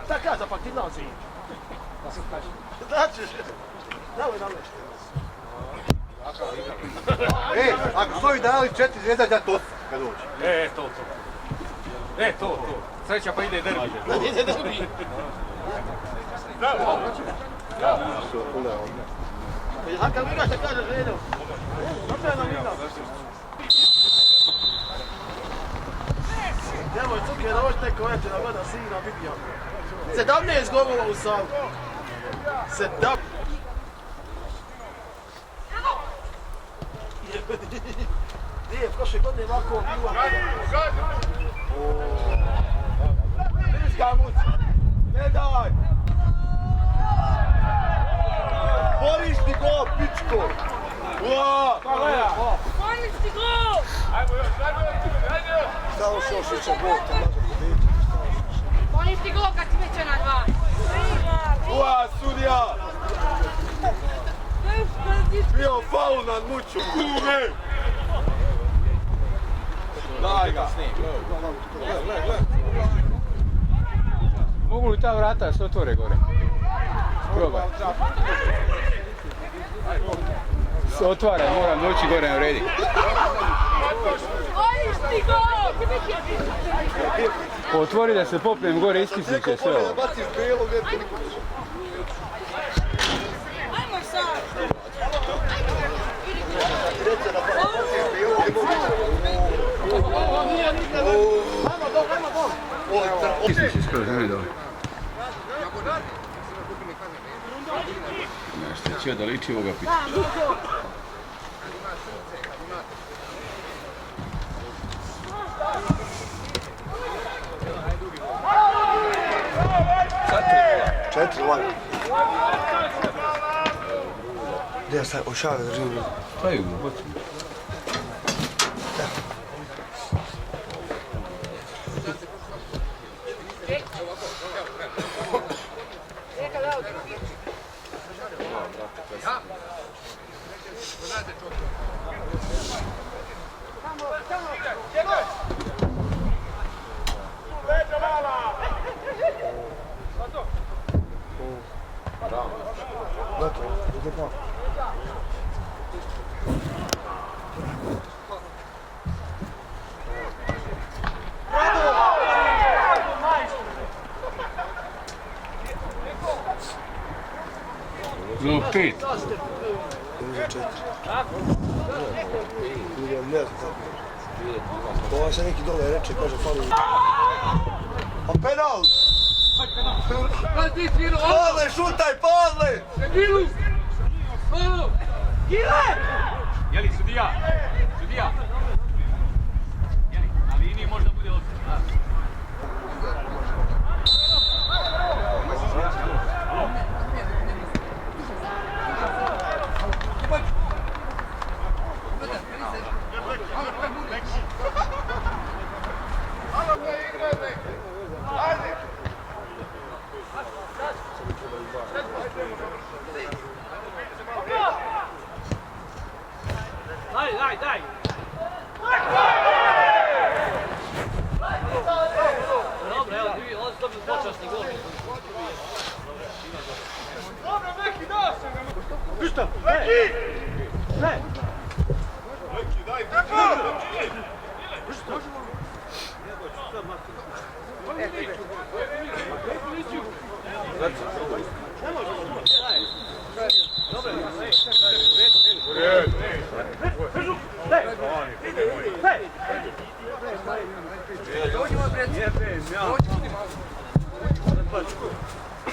Ta casa pa ti nosi. Znači, davoj. Ako su ovi dali 4 zvijezda, ja to kad dođe. To. Sreća pa ide derbi. Ide derbi. Bravo. Haka mi ga što kaže Željko. Opet nam igra. Nemoj cuke da hoće neko eto da gleda sina Bibija. 17 golova u Savu. 17. Nije, prošle godine ovako bilo. Vidiška muca. Ne daj. Koristi go, pičko. Koristi go! Stalo se osjeća gol, to može pobediti. Koristi go kad si već na 2. Ua, sudija! Bio faul nad muću. Kume! Daj ga! Mogu li ta vrata se otvore gore? Probaj. Se otvara, moram doći gore na redi. Koristi go! Otvori da se popnem gore, iskisnit će sve ovo. Ajmo sad! Iskisnit će skoro, znam je dole. Znaš šta će da liči ovoga pita. Četiri lani. Gdje ja sad ošave držim? Stavi u bocu. Bilo 5. Uđe 4. Ne znam. Ovo se neki dole reče, kaže fali. A penal! Padle, šutaj, padle! Jeli, sudija? Sudija? Jeli, na liniji možda bude odmah. Daj! Dobro, evo, ovo je dobili počasni gol. Dobro, Meki, da se! Ništa! Meki! Ne! Meki, daj! Ništa! Dođimo pred...